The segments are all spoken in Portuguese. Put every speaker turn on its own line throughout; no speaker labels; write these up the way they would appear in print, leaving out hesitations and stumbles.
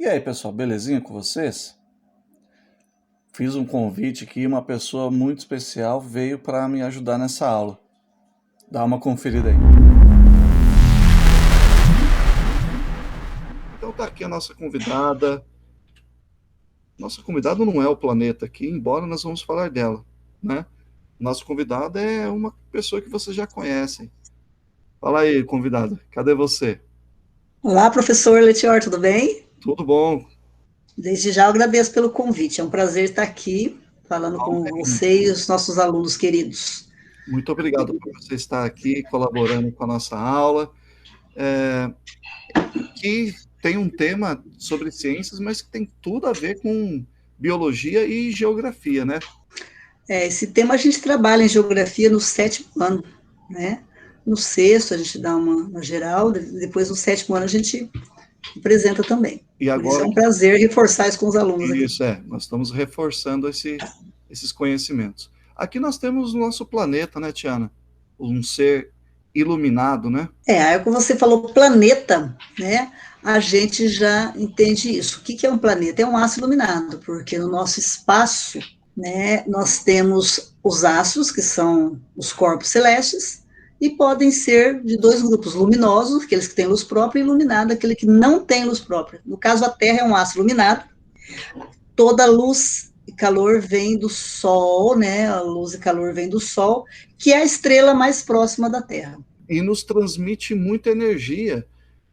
E aí, pessoal, belezinha com vocês? Fiz um convite aqui, uma pessoa muito especial veio para me ajudar nessa aula. Dá uma conferida aí. Então tá aqui a nossa convidada. Nossa convidada não é o planeta aqui, embora nós vamos falar dela, né? Nosso convidado é uma pessoa que vocês já conhecem. Fala aí, convidada, cadê você?
Olá, professor Letior, tudo bem?
Tudo bom?
Desde já eu agradeço pelo convite. É um prazer estar aqui falando
A honra
com
é minha.
você e os nossos alunos queridos.
Muito obrigado por você estar aqui colaborando com a nossa aula. É, que tem um tema sobre ciências, mas que tem tudo a ver com biologia e geografia, né?
Esse tema a gente trabalha em geografia no sétimo ano, né? No sexto a gente dá uma geral, depois no sétimo ano a gente apresenta também.
E
Por isso é
agora
um prazer reforçar isso com os alunos aqui.
isso nós estamos reforçando esses conhecimentos. Aqui nós temos o nosso planeta, né, Tiana? Um ser iluminado, né?
Aí quando você falou planeta, né? A gente já entende isso. O que é um planeta? É um astro iluminado, porque no nosso espaço, né, nós temos os astros, que são os corpos celestes, e podem ser de dois grupos, luminosos, aqueles que têm luz própria, e iluminado, aquele que não tem luz própria. No caso, a Terra é um astro iluminado, toda luz e calor vem do Sol, né? A luz e calor vem do Sol, que é a estrela mais próxima da Terra.
E nos transmite muita energia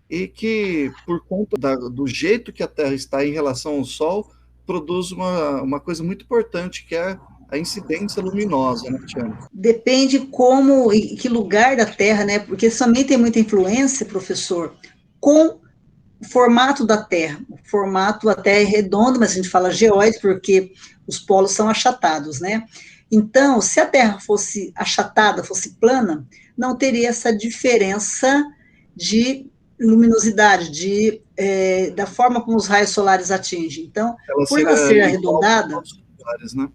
e que, por conta do jeito que a Terra está em relação ao Sol, produz uma coisa muito importante, que é a incidência luminosa, né, Tiana?
Depende como e que lugar da Terra, né? Porque isso também tem muita influência, professor, com o formato da Terra. O formato, a Terra é redondo, mas a gente fala geóide porque os polos são achatados, né? Então, se a Terra fosse achatada, fosse plana, não teria essa diferença de luminosidade, da forma como os raios solares atingem. Então,
Ela
por ela
seria
ser
igual aos
arredondada,
nossos lugares, né?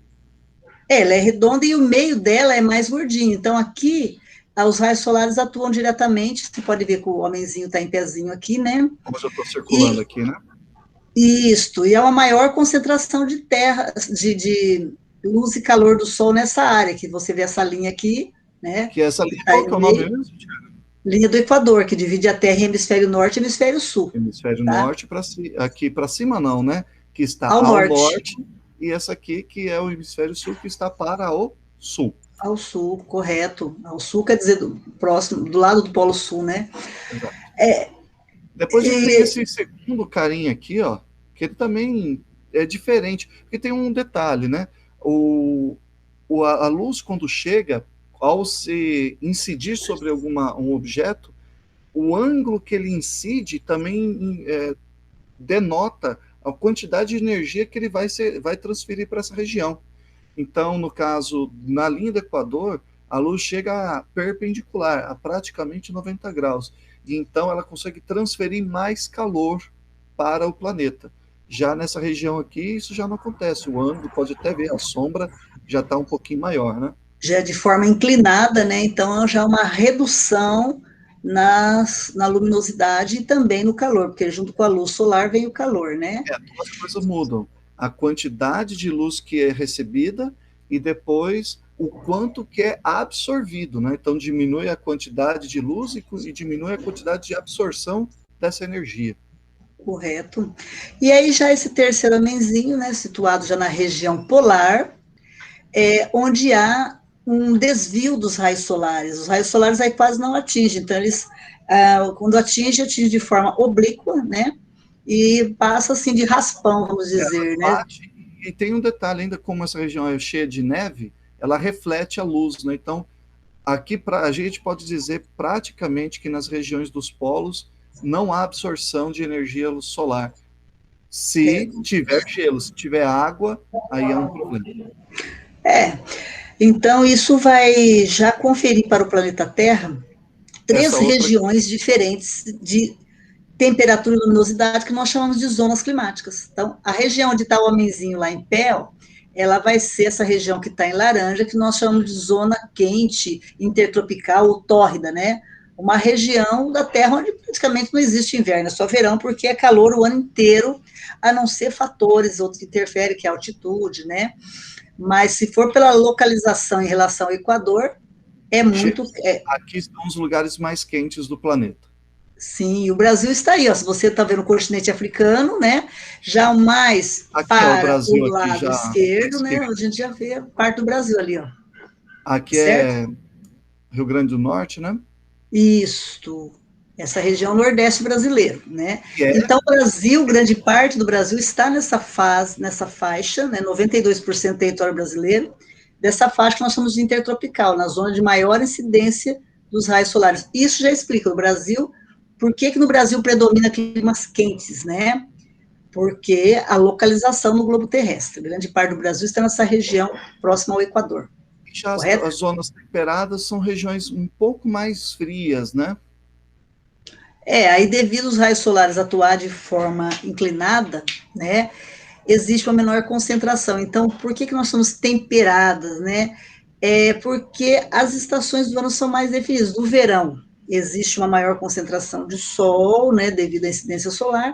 ela é redonda e o meio dela é mais gordinho. Então, aqui, os raios solares atuam diretamente. Você pode ver que o homenzinho está em pezinho aqui, né?
Como eu já estou circulando
E
aqui, né?
isto, e é uma maior concentração de terra, de luz e calor do Sol nessa área, que você vê essa linha aqui, né?
Que essa
Que
linha,
está
qual
aí
que é
no
o nome
meio,
mesmo?
linha do Equador, que divide a Terra em hemisfério norte e hemisfério sul,
Hemisfério
tá?
norte para aqui para cima não, né? Que está
Ao
ao
norte,
norte e essa aqui que é o hemisfério sul que está para o sul.
ao sul, correto. Ao sul quer dizer próximo, do lado do Polo Sul, né?
Exato.
É,
Depois a gente tem
e,
esse segundo carinha aqui, ó, que ele também é diferente, porque tem um detalhe, né? A luz quando chega, ao se incidir sobre um objeto, o ângulo que ele incide também denota a quantidade de energia que ele vai transferir para essa região. Então, no caso, na linha do Equador, a luz chega perpendicular, a praticamente 90 graus. E então ela consegue transferir mais calor para o planeta. Já nessa região aqui, isso já não acontece. O ângulo, pode até ver, a sombra já está um pouquinho maior, né?
já de forma inclinada, né? Então já é uma redução na luminosidade e também no calor, porque junto com a luz solar vem o calor, né?
Duas coisas mudam. A quantidade de luz que é recebida e depois o quanto que é absorvido, né? Então diminui a quantidade de luz e diminui a quantidade de absorção dessa energia.
Correto. E aí já esse terceiro homenzinho, né, situado já na região polar, onde há um desvio dos raios solares. Os raios solares aí quase não atingem, então eles, quando atinge de forma oblíqua, né, e passa assim de raspão, vamos
Ela
dizer, né.
bate e tem um detalhe ainda, como essa região é cheia de neve, ela reflete a luz, né? Então aqui a gente pode dizer praticamente que nas regiões dos polos não há absorção de energia solar. Se tiver gelo, se tiver água, aí é um problema.
É, então isso vai já conferir para o planeta Terra três
Essa outra
regiões diferentes de temperatura e luminosidade que nós chamamos de zonas climáticas. Então, a região onde está o homenzinho lá em pé, ó, ela vai ser essa região que está em laranja, que nós chamamos de zona quente, intertropical ou tórrida, né? uma região da Terra onde praticamente não existe inverno, é só verão, porque é calor o ano inteiro, a não ser fatores outros que interferem, que é a altitude, né? Mas se for pela localização em relação ao Equador, é muito.
Aqui estão os lugares mais quentes do planeta.
Sim, o Brasil está aí, ó. Se você está vendo o continente africano, né? Já mais
Aqui, ó, o
para o
Brasil aqui
lado
já à
esquerdo, né?
esquerda.
A gente já vê parte do Brasil ali, ó.
Aqui
Certo?
é Rio Grande do Norte, né?
Isto, essa região nordeste brasileiro, né?
Que é,
Então, o Brasil, grande parte do Brasil está nessa fase, nessa faixa, né? 92% do território brasileiro, dessa faixa que nós chamamos de intertropical, na zona de maior incidência dos raios solares. Isso já explica o Brasil, por que no Brasil predomina climas quentes, né? Porque a localização no globo terrestre. Grande parte do Brasil está nessa região próxima ao Equador,
já
correto?
as zonas temperadas são regiões um pouco mais frias, né?
Aí devido aos raios solares atuar de forma inclinada, né, existe uma menor concentração. Então, por que nós somos temperadas, né? É porque as estações do ano são mais definidas. No verão, existe uma maior concentração de sol, né, devido à incidência solar,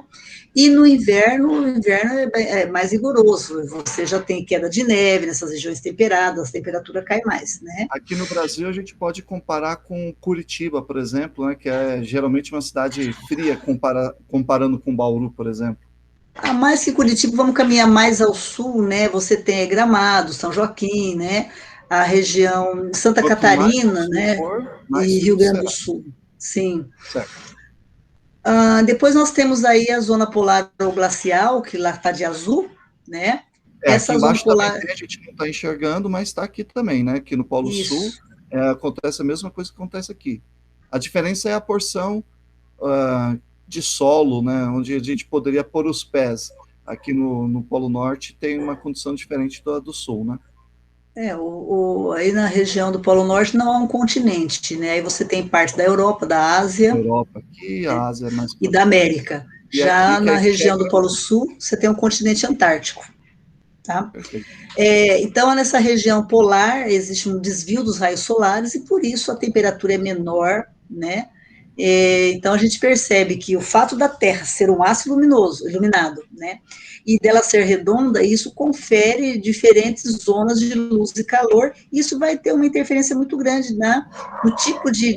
e no inverno, o inverno é mais rigoroso. Você já tem queda de neve nessas regiões temperadas, a temperatura cai mais, né?
Aqui no Brasil a gente pode comparar com Curitiba, por exemplo, né, que é geralmente uma cidade fria comparando com Bauru, por exemplo.
A mais que Curitiba, vamos caminhar mais ao sul, né? Você tem Gramado, São Joaquim, né? A região de Santa
Quanto mais ao
Catarina,
sul
né?
for, mais
E Rio
frio
Grande do
será.
Sul, sim.
Certo.
Depois nós temos aí a zona polar ou glacial, que lá está de azul, né?
Aqui
Essa zona
embaixo também
polar,
tem, a gente não está enxergando, mas está aqui também, né? Aqui no Polo Sul
isso,
acontece a mesma coisa que acontece aqui. A diferença é a porção de solo, né? Onde a gente poderia pôr os pés. Aqui no Polo Norte tem uma condição diferente do Sul, né?
aí na região do Polo Norte não há um continente, né? Aí você tem parte da Europa, da Ásia,
Europa aqui, a Ásia é mais
e
para
da
sul.
América.
E aqui
Já
que
na
aí
região
chega.
do Polo Sul, você tem o continente antártico, tá?
Perfeito.
Então, nessa região polar, existe um desvio dos raios solares e, por isso, a temperatura é menor, né? Então, a gente percebe que o fato da Terra ser um aço luminoso, iluminado, né? E dela ser redonda, isso confere diferentes zonas de luz e calor, e isso vai ter uma interferência muito grande no tipo de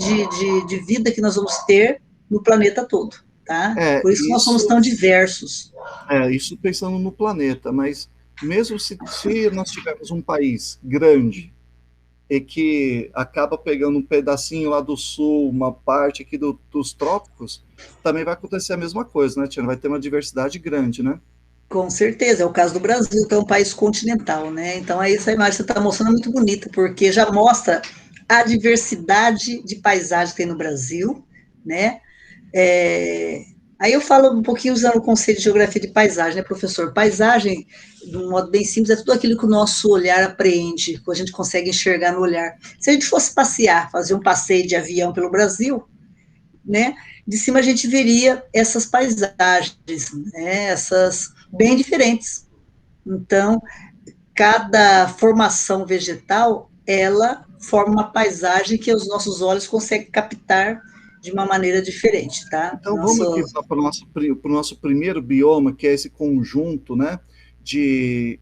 vida que nós vamos ter no planeta todo, tá?
É,
Por isso que nós somos
isso,
tão diversos.
isso pensando no planeta, mas mesmo se nós tivermos um país grande e que acaba pegando um pedacinho lá do sul, uma parte aqui dos trópicos, também vai acontecer a mesma coisa, né, Tiana? Vai ter uma diversidade grande, né?
Com certeza, é o caso do Brasil, que é um país continental, né? Então, aí essa imagem que você está mostrando é muito bonita, porque já mostra a diversidade de paisagem que tem no Brasil, né? Aí eu falo um pouquinho usando o conceito de geografia de paisagem, né, professor? Paisagem, de um modo bem simples, é tudo aquilo que o nosso olhar apreende, que a gente consegue enxergar no olhar. Se a gente fosse passear, fazer um passeio de avião pelo Brasil, né? De cima a gente veria essas paisagens, né? Essas bem diferentes. Então, cada formação vegetal, ela forma uma paisagem que os nossos olhos conseguem captar de uma maneira diferente, tá?
Então vamos aqui para o nosso primeiro bioma, que é esse conjunto, né, de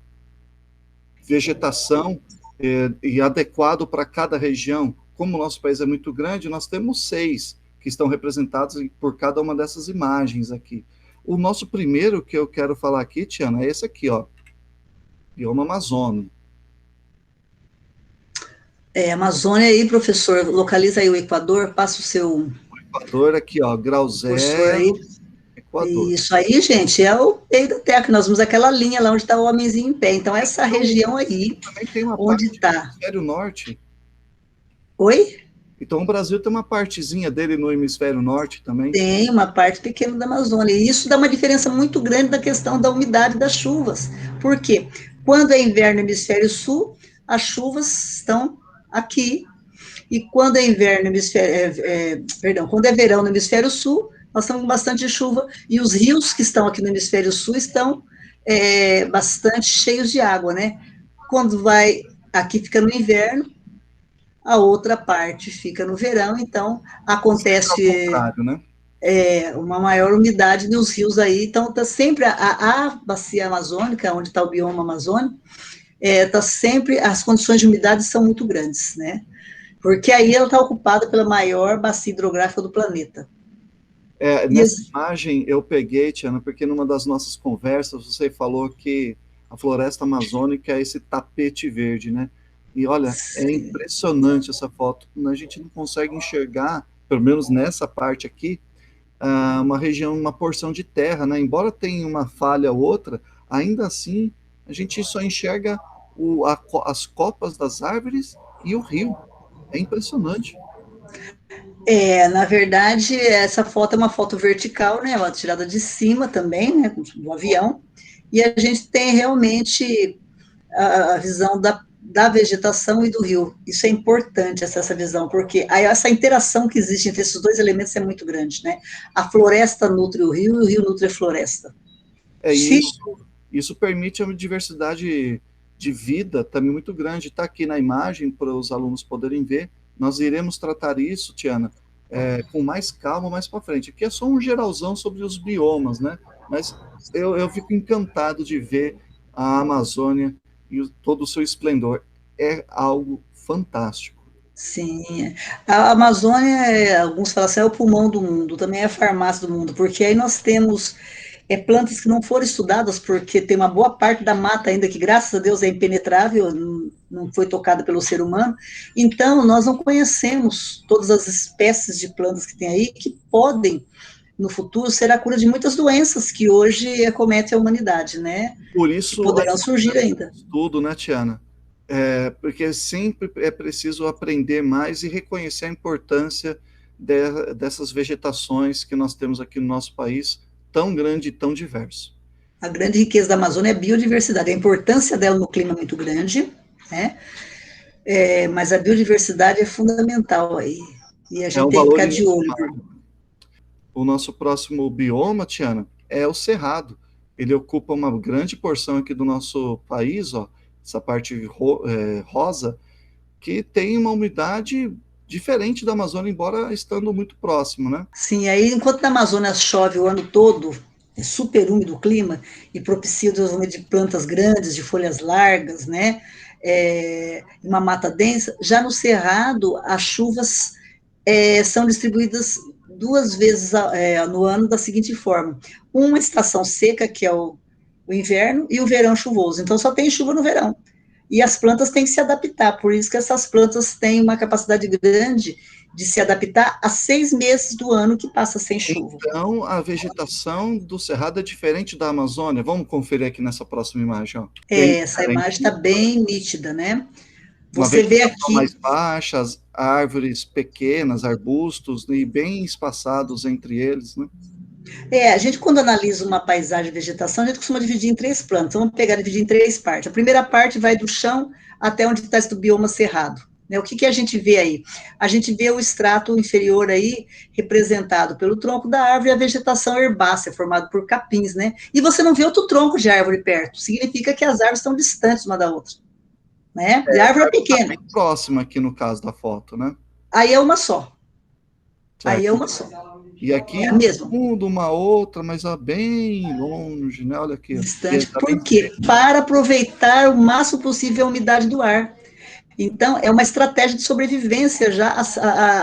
vegetação e adequado para cada região. Como o nosso país é muito grande, nós temos 6 que estão representados por cada uma dessas imagens aqui. O nosso primeiro que eu quero falar aqui, Tiana, é esse aqui, ó, bioma Amazônia.
Amazônia aí, professor, localiza aí o Equador, passa o seu
Equador aqui, ó, grau
cursor aí.
zero, Equador.
Isso aí, gente, é o meio da Terra, que nós vemos aquela linha lá onde está o homenzinho em pé. Então, essa
Então,
região aí,
também tem uma
onde
parte do
está.
hemisfério norte.
Oi?
Então, o Brasil tem uma partezinha dele no hemisfério norte também.
Tem uma parte pequena da Amazônia. E isso dá uma diferença muito grande na questão da umidade das chuvas. Por quê? Quando é inverno no hemisfério sul, as chuvas estão aqui. E quando é inverno no hemisfério, perdão, quando é verão no hemisfério sul, nós estamos com bastante chuva. E os rios que estão aqui no hemisfério sul estão bastante cheios de água, né? Quando vai, aqui fica no inverno, a outra parte fica no verão, então
Sempre ao
acontece
contrário, né?
uma maior umidade nos rios aí, então está sempre a bacia amazônica, onde está o bioma amazônico, tá sempre, as condições de umidade são muito grandes, né? Porque aí ela está ocupada pela maior bacia hidrográfica do planeta. E
Nessa imagem eu peguei, Tiana, porque numa das nossas conversas você falou que a floresta amazônica é esse tapete verde, né? E olha, é impressionante essa foto. A gente não consegue enxergar, pelo menos nessa parte aqui, uma região, uma porção de terra, né? Embora tenha uma falha ou outra, ainda assim a gente só enxerga as copas das árvores e o rio. É impressionante.
na verdade, essa foto é uma foto vertical, né? Ela é tirada de cima também, né? Do avião. E a gente tem realmente a visão da vegetação e do rio. Isso é importante, essa visão, porque aí essa interação que existe entre esses dois elementos é muito grande, né? A floresta nutre o rio e o rio nutre a floresta. Se
Isso permite uma diversidade de vida também muito grande. Está aqui na imagem para os alunos poderem ver. Nós iremos tratar isso, Tiana, com mais calma mais para frente. Aqui é só um geralzão sobre os biomas, né? Mas eu fico encantado de ver a Amazônia e todo o seu esplendor. É algo fantástico.
Sim, a Amazônia, alguns falam assim, é o pulmão do mundo, também é a farmácia do mundo, porque aí nós temos plantas que não foram estudadas, porque tem uma boa parte da mata ainda que, graças a Deus, é impenetrável, não foi tocada pelo ser humano, então nós não conhecemos todas as espécies de plantas que tem aí, que podem, no futuro, ser a cura de muitas doenças que hoje acometem a humanidade, né?
Por
Que
isso a
poderão surgir
importância do
ainda.
estudo, né, Tiana? Porque sempre é preciso aprender mais e reconhecer a importância dessas vegetações que nós temos aqui no nosso país, tão grande e tão diverso.
A grande riqueza da Amazônia é a biodiversidade. A importância dela no clima é muito grande, né? Mas a biodiversidade é fundamental aí. E a
É
gente
um
tem que
valor
ficar de olho.
inestimável. O nosso próximo bioma, Tiana, é o Cerrado. Ele ocupa uma grande porção aqui do nosso país, ó, essa parte rosa, que tem uma umidade diferente da Amazônia, embora estando muito próximo, né?
Sim, aí enquanto na Amazônia chove o ano todo, é super úmido o clima e propicia o desenvolvimento de plantas grandes, de folhas largas, né? Uma mata densa. Já no Cerrado, as chuvas são distribuídas duas vezes no ano da seguinte forma: uma estação seca, que é o inverno, e o verão chuvoso. Então só tem chuva no verão. E as plantas têm que se adaptar, por isso que essas plantas têm uma capacidade grande de se adaptar a 6 meses do ano que passa sem chuva.
Então, a vegetação do Cerrado é diferente da Amazônia. Vamos conferir aqui nessa próxima imagem, ó. Bem
Essa
diferente,
imagem está
né?
bem nítida, né?
Uma
Você vê
vegetação
aqui,
mais baixa, as árvores pequenas, arbustos, e bem espaçados entre eles, né?
a gente quando analisa uma paisagem de vegetação, a gente costuma dividir em 3 plantas. Vamos pegar e dividir em 3 partes. A primeira parte vai do chão até onde está esse bioma cerrado. Né? O que a gente vê aí? A gente vê o extrato inferior aí, representado pelo tronco da árvore e a vegetação herbácea, formada por capins, né? E você não vê outro tronco de árvore perto. Significa que as árvores estão distantes uma da outra. Né? E a árvore é
Está
pequena.
bem próxima aqui no caso da foto, né?
Aí é uma só. Aí é
Certo.
uma só.
E
É
aqui
a
no
mesma.
fundo uma outra, mas bem longe, né? Olha aqui, ó. E
Distante.
tá bem
Por quê? Para aproveitar o máximo possível a umidade do ar. Então, é uma estratégia de sobrevivência já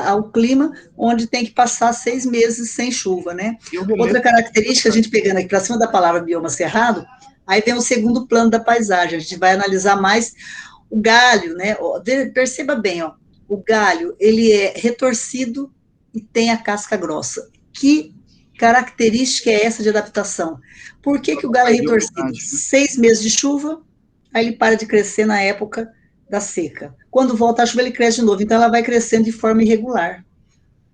ao clima, onde tem que passar 6 meses sem chuva, né?
e o
Outra
relevo.
característica, a gente pegando aqui para cima da palavra bioma cerrado, aí vem o segundo plano da paisagem, a gente vai analisar mais o galho, né? Perceba bem, ó, o galho, ele é retorcido e tem a casca grossa. Que característica é essa de adaptação? Por que o galho é
Perdeu
retorcido?
umidade, né?
6 meses de chuva, aí ele para de crescer na época da seca. Quando volta a chuva, ele cresce de novo. Então, ela vai crescendo de forma irregular.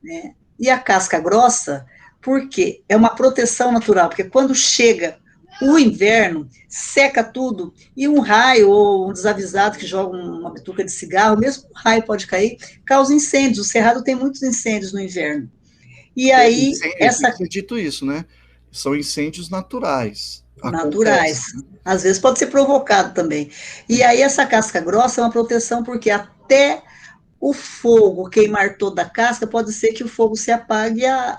Né? E a casca grossa, por quê? É uma proteção natural, porque quando chega o inverno, seca tudo, e um raio ou um desavisado que joga uma bituca de cigarro, mesmo um raio pode cair, causa incêndios. O Cerrado tem muitos incêndios no inverno. E aí,
Tem que ser dito isso, né? São incêndios naturais.
naturais.
Acontece, né?
Às vezes pode ser provocado também. E aí essa casca grossa é uma proteção porque até o fogo queimar toda a casca, pode ser que o fogo se apague e a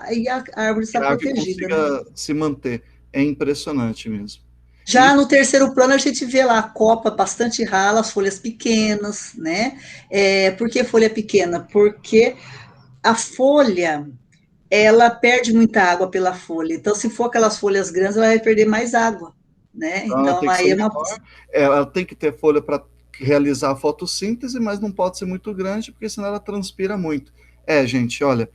árvore
Que
está
a árvore
protegida, né?
consiga se manter. É impressionante mesmo. E
Já no terceiro plano, a gente vê lá a copa bastante rala, as folhas pequenas, né? Por que folha pequena? Porque a folha, ela perde muita água pela folha. Então, se for aquelas folhas grandes, ela vai perder mais água, né?
então, ela
Então,
tem que ser
aí é uma
menor, ela tem que ter folha para realizar a fotossíntese, mas não pode ser muito grande, porque senão ela transpira muito. É, gente, olha,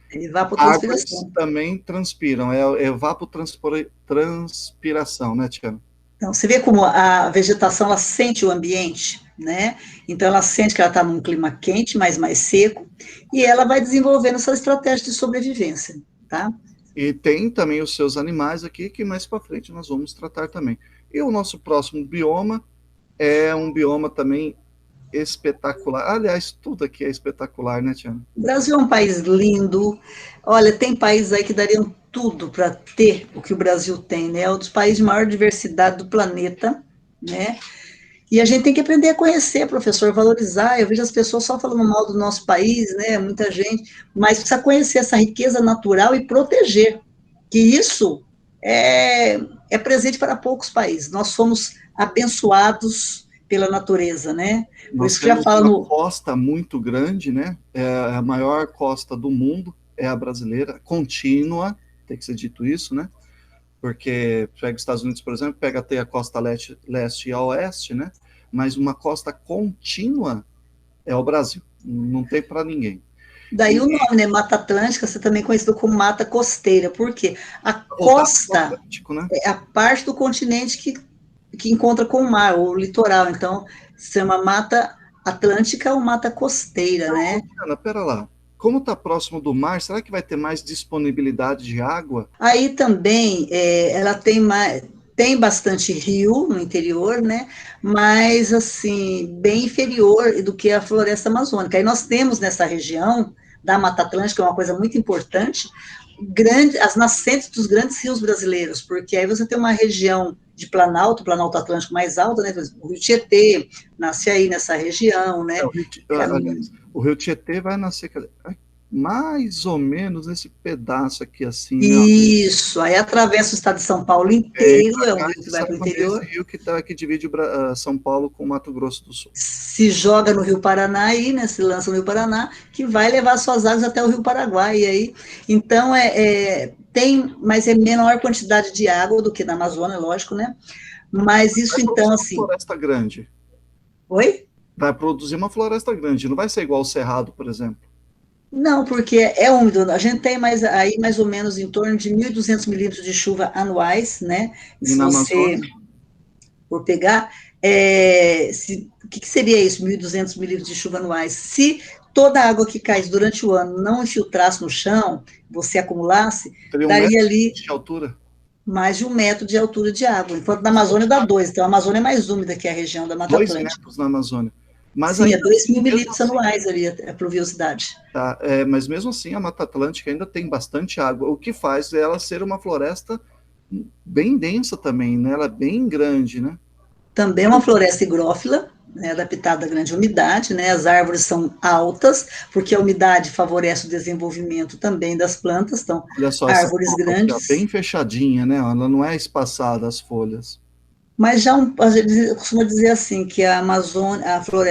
árvores
evapotranspiração.
também transpiram, é evapotranspiração, né, Tiana?
Então, você vê como a vegetação, ela sente o ambiente, né? Então, ela sente que ela está num clima quente, mas mais seco, e ela vai desenvolvendo essa estratégia de sobrevivência, tá?
E tem também os seus animais aqui, que mais para frente nós vamos tratar também. E o nosso próximo bioma é um bioma também espetacular. Aliás, tudo aqui é espetacular, né, Tiana?
O Brasil é um país lindo. Olha, tem países aí que dariam tudo para ter o que o Brasil tem, né? É um dos países de maior diversidade do planeta, né? E a gente tem que aprender a conhecer, professor, valorizar. Eu vejo as pessoas só falando mal do nosso país, né? Muita gente, mas precisa conhecer essa riqueza natural e proteger, que isso é presente para poucos países. Nós somos abençoados pela natureza, né? Por
Nós
isso que já
temos
fala
uma
no.
costa muito grande, né? É a maior costa do mundo, é a brasileira, contínua, tem que ser dito isso, né? Porque pega os Estados Unidos, por exemplo, pega até a costa leste e a oeste, né? Mas uma costa contínua é o Brasil, não tem para ninguém.
Daí
E
o nome, né? Mata Atlântica, você também é conhecido como mata costeira. Por quê? A
voltado para o
costa
Atlântico, né?
é a parte do continente que encontra com o mar, o litoral. Então, se chama Mata Atlântica ou Mata Costeira,
Ô,
né?
Diana, pera lá. Como está próximo do mar, será que vai ter mais disponibilidade de água?
Aí também ela tem bastante rio no interior, né? Mas assim, bem inferior do que a floresta amazônica. Aí nós temos nessa região da Mata Atlântica, uma coisa muito importante, as nascentes dos grandes rios brasileiros, porque aí você tem uma região de Planalto Atlântico mais alta, né? O Rio Tietê nasce aí nessa região,
É,
né?
aliás, o Rio Tietê vai nascer mais ou menos nesse pedaço aqui, assim, né?
Isso, aí atravessa o estado de São Paulo
Vem
inteiro,
para
é um
cá
rio que
e
vai
sai
para o
por esse
interior,
rio que divide São Paulo com Mato Grosso do Sul.
se joga no Rio Paraná aí, né, se lança no Rio Paraná, que vai levar suas águas até o Rio Paraguai, e aí, então, tem, mas é menor quantidade de água do que na Amazônia, lógico, né, mas
Vai
isso, então,
produzir uma
assim,
floresta grande.
oi?
Vai produzir uma floresta grande. Não vai ser igual o Cerrado, por exemplo.
Não, porque é úmido, a gente tem mais ou menos em torno de 1.200 milímetros de chuva anuais, né,
E
se
na Amazônia,
você for pegar, o que seria isso, 1.200 milímetros de chuva anuais? Se toda a água que cai durante o ano não infiltrasse no chão, você acumulasse,
teria um
daria
metro
ali
de altura.
mais de 1 metro de altura de água, enquanto na Amazônia dá 2, então a Amazônia é mais úmida que a região da Mata
Dois
Atlântica.
metros na Amazônia. Mas
Sim, é
ainda
2
assim,
mil
mesmo
milímetros
assim,
anuais ali a pluviosidade.
tá? Mas mesmo assim, a Mata Atlântica ainda tem bastante água, o que faz ela ser uma floresta bem densa também, né? Ela é bem grande, né?
Também é uma floresta higrófila, né, adaptada à grande umidade, né, as árvores são altas, porque a umidade favorece o desenvolvimento também das plantas, então,
Olha só essa
árvores
copa aqui, ó,
grandes,
bem fechadinha, né? Ela não é espaçada as folhas.
mas já a gente costuma dizer assim, que a Amazônia,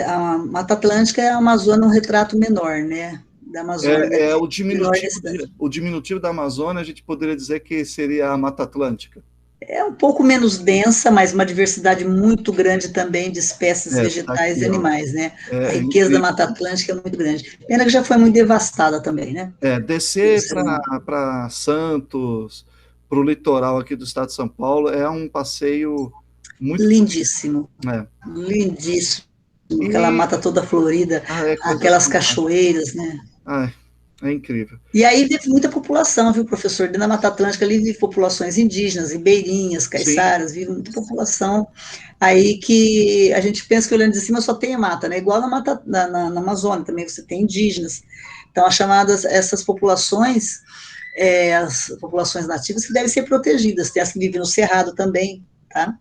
a Mata Atlântica é a Amazônia um retrato menor, né, da Amazônia,
É
menor densidade.
o diminutivo da Amazônia, a gente poderia dizer que seria a Mata Atlântica.
É um pouco menos densa, mas uma diversidade muito grande também de espécies
Tá
vegetais e
aqui, ó.
animais, né? A
É
riqueza da
incrível.
Mata Atlântica é muito grande. Pena que já foi muito devastada também, né? Pelo
Descer
ser humano.
para Santos, para o litoral aqui do estado de São Paulo, é um passeio muito bonito.
Lindíssimo,
Né?
lindíssimo. Aquela
E
mata toda florida,
é coisa
aquelas
fantástica.
cachoeiras, né?
Ah, é incrível.
E aí vive muita população, viu, professor? Dentro da Mata Atlântica ali vive populações indígenas, ribeirinhas,
Sim,
caiçaras, vive muita população aí que a gente pensa que olhando de cima só tem a mata, né? Igual na Amazônia também você tem indígenas. Então, as chamadas, essas populações, as populações nativas que devem ser protegidas, tem as que vivem no Cerrado também, tá?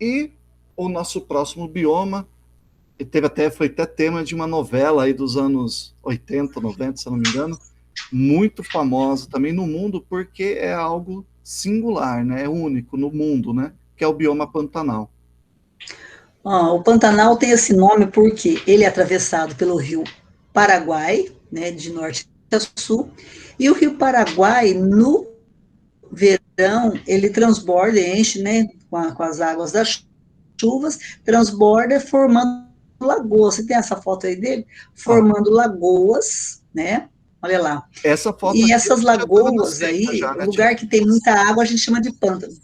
e o nosso próximo bioma E foi até tema de uma novela aí dos anos 80, 90, se eu não me engano, muito famosa também no mundo, porque é algo singular, né? É único no mundo, né? Que é o bioma Pantanal.
O Pantanal tem esse nome porque ele é atravessado pelo rio Paraguai, né, de norte a sul, e o rio Paraguai, no verão, ele transborda, enche, né, com as águas das chuvas, transborda formando lagoas. Você tem essa foto aí dele?
Ah,
Formando lagoas, né? Olha lá.
essa foto
E
aqui
essas
já estava na
lagoas
seca
aí,
já,
o
né, Tia?
lugar que tem muita água, a gente chama de pântano.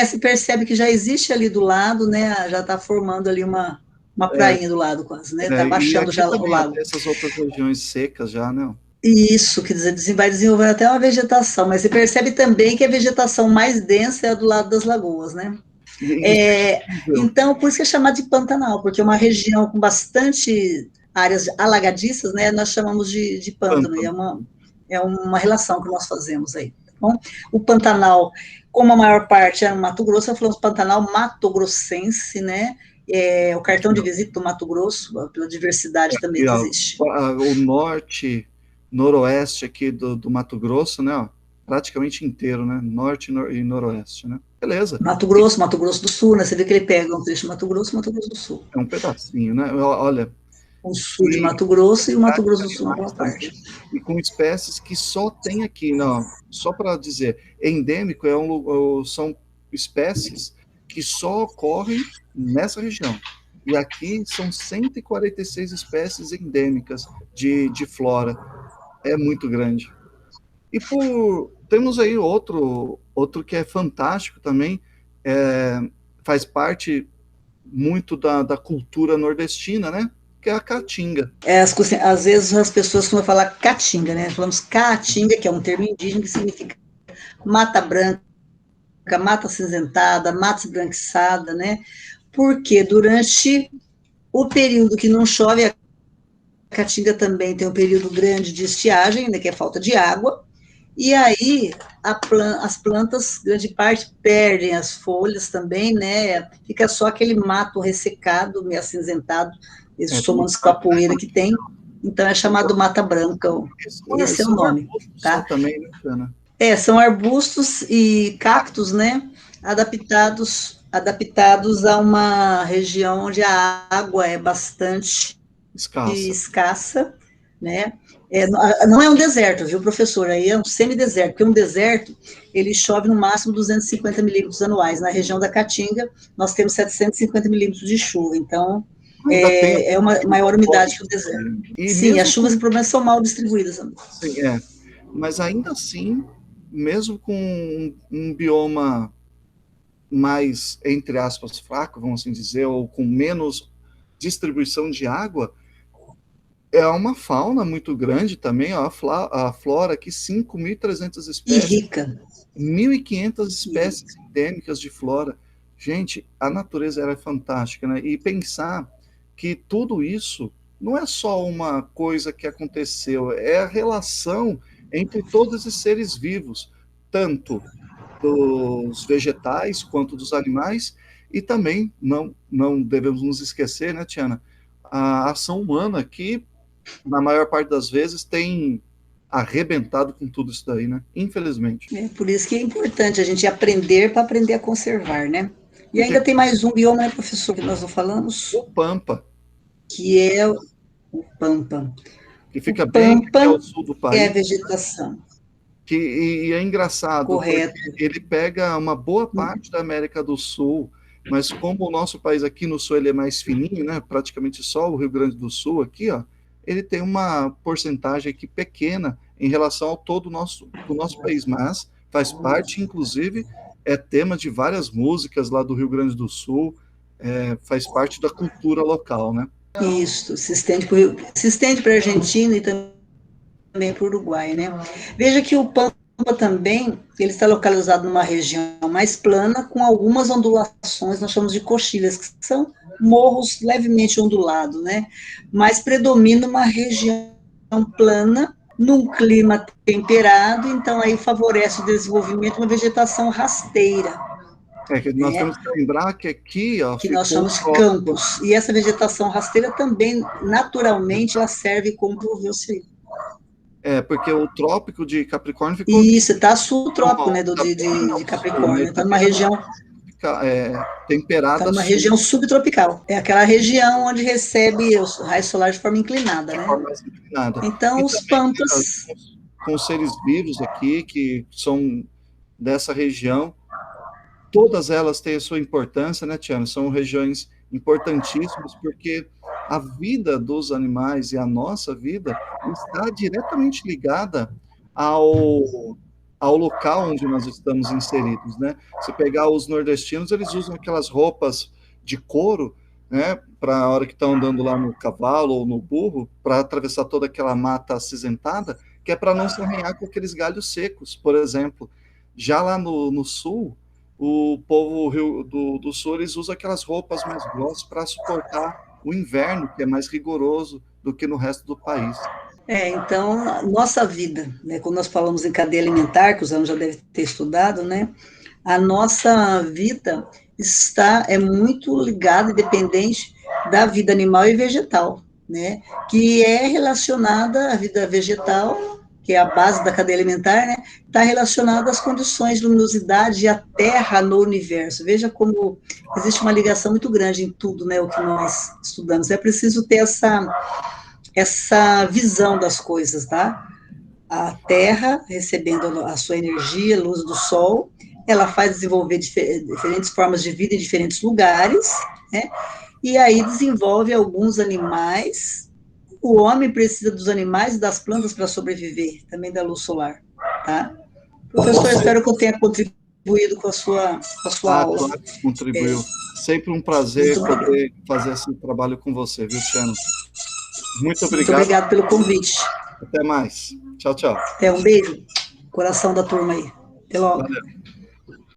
Se percebe que já existe ali do lado, né? Já está formando ali uma
É,
prainha do lado quase, né? Está
e
baixando
aqui
já o
também,
lago.
até essas outras regiões secas já, né?
E isso, quer dizer, vai desenvolvendo até uma vegetação, mas você percebe também que a vegetação mais densa é a do lado das lagoas, né?
Isso é
É,
incrível.
então, por isso que é chamado de Pantanal, porque é uma região com bastante áreas alagadiças, né? Nós chamamos de pântano, e
Pântano.
é uma relação que nós fazemos aí. Tá bom? O Pantanal, como a maior parte é no Mato Grosso, nós falamos Pantanal Mato-Grossense, né? O cartão de visita do Mato Grosso, pela diversidade também
E,
que
ó,
existe.
o norte, noroeste aqui do Mato Grosso, né? Ó, praticamente inteiro, né? Norte e noroeste, né? Beleza.
Mato Grosso do Sul, né? Você vê que ele pega um trecho de Mato Grosso e Mato Grosso do Sul.
É um pedacinho, né? Olha,
O sul de
e
Mato Grosso e o Mato
quantidade de
Grosso do Sul, uma
animais
boa parte.
também, e com espécies que só tem aqui, não, só para dizer, endêmico são espécies que só ocorrem nessa região. E aqui são 146 espécies endêmicas de flora. É muito grande. E temos aí outro que é fantástico também, é, faz parte muito da cultura nordestina, né? Que é a caatinga.
Às vezes as pessoas costumam falar caatinga, né? Falamos caatinga, que é um termo indígena que significa mata branca, mata acinzentada, mata esbranquiçada, né? Porque durante o período que não chove, a caatinga também tem um período grande de estiagem, né, que é falta de água, e aí as plantas, grande parte, perdem as folhas também, né? Fica só aquele mato ressecado, meio acinzentado,
Tudo
somando-se com a
mato, né?
poeira que tem. Então é chamado mata branca, esse é o
São
nome,
arbustos só
tá?
também, né, Fiona?
São arbustos e cactos, né? Adaptados a uma região onde a água é bastante
Escassa.
escassa, né? Não é um deserto, viu, professor? Aí é um semideserto, porque um deserto, ele chove no máximo 250 milímetros anuais. Na região da Caatinga, nós temos 750 milímetros de chuva, então
Ainda tem
é uma
chuva
maior
fora
umidade que o
disso
deserto.
aí. E
Sim, as
mesmo
chuvas e
com.
problemas são mal distribuídas.
Sim, mas ainda assim, mesmo com um bioma mais, entre aspas, fraco, vamos assim dizer, ou com menos distribuição de água, é uma fauna muito grande também, ó, a flora aqui, 5.300
E
espécies,
rica.
1.500 espécies endêmicas de flora. Gente, a natureza era fantástica, né? E pensar que tudo isso não é só uma coisa que aconteceu, é a relação entre todos esses seres vivos, tanto dos vegetais quanto dos animais, e também não devemos nos esquecer, né, Tiana, a ação humana que, na maior parte das vezes, tem arrebentado com tudo isso daí, né? Infelizmente.
Por isso que é importante a gente aprender para aprender a conservar, né? E
Porque
ainda tem mais um bioma, né, professor, que nós não falamos,
o Pampa,
que é o Pampa.
que
O
fica bem aqui ao
Pampa
sul do
é
país,
a vegetação,
e é engraçado, porque
correto.
ele pega uma boa parte da América do Sul, mas como o nosso país aqui no sul ele é mais fininho, né, praticamente só o Rio Grande do Sul aqui, ó, ele tem uma porcentagem aqui pequena em relação ao todo do nosso país, mas faz parte, inclusive, é tema de várias músicas lá do Rio Grande do Sul, faz parte da cultura local, né?
Isso, se estende para a Argentina e também para o Uruguai, né? Veja que o Pampa também, ele está localizado numa região mais plana, com algumas ondulações, nós chamamos de coxilhas, que são morros levemente ondulados, né? Mas predomina uma região plana, num clima temperado, então aí favorece o desenvolvimento de uma vegetação rasteira,
É que nós temos que lembrar que aqui, ó,
que nós
ficou
chamamos campos. E essa vegetação rasteira também, naturalmente, ela serve como você.
porque o trópico de Capricórnio ficou aqui.
Isso, está subtrópico, né,
Tá bem
de
ao sul,
Capricórnio.
mas
Está numa
também
região,
temperada sul,
subtropical. É aquela região onde recebe os raios solares de forma inclinada,
de
né?
forma mais inclinada.
Então,
E
os
também
pampas.
com os seres vivos aqui, que são dessa região, todas elas têm a sua importância, né, Tiana? São regiões importantíssimas, porque a vida dos animais e a nossa vida está diretamente ligada ao, ao local onde nós estamos inseridos, né? Se pegar os nordestinos, eles usam aquelas roupas de couro, né, para a hora que estão andando lá no cavalo ou no burro, para atravessar toda aquela mata acinzentada, que é para não se arranhar com aqueles galhos secos, por exemplo. Já lá no sul, o povo do sul, eles usam aquelas roupas mais grossas para suportar o inverno, que é mais rigoroso do que no resto do país.
Então, nossa vida, né, quando nós falamos em cadeia alimentar, que os alunos já devem ter estudado, né, a nossa vida é muito ligada e dependente da vida animal e vegetal, né, que é relacionada à vida vegetal, que é a base da cadeia alimentar, né, está relacionada às condições de luminosidade e à Terra no universo. Veja como existe uma ligação muito grande em tudo, né, o que nós estudamos. É preciso ter essa visão das coisas, tá? A Terra, recebendo a sua energia, a luz do Sol, ela faz desenvolver diferentes formas de vida em diferentes lugares, né? E aí desenvolve alguns animais. O homem precisa dos animais e das plantas para sobreviver, também da luz solar, tá? Professor, espero que eu tenha contribuído com a sua aula.
Claro que contribuiu. Sempre um prazer poder fazer esse trabalho com você, viu, Tiana? Muito obrigado.
Muito obrigado pelo convite.
Até mais. Tchau, tchau.
Um beijo. Coração da turma aí. Até logo.
Valeu.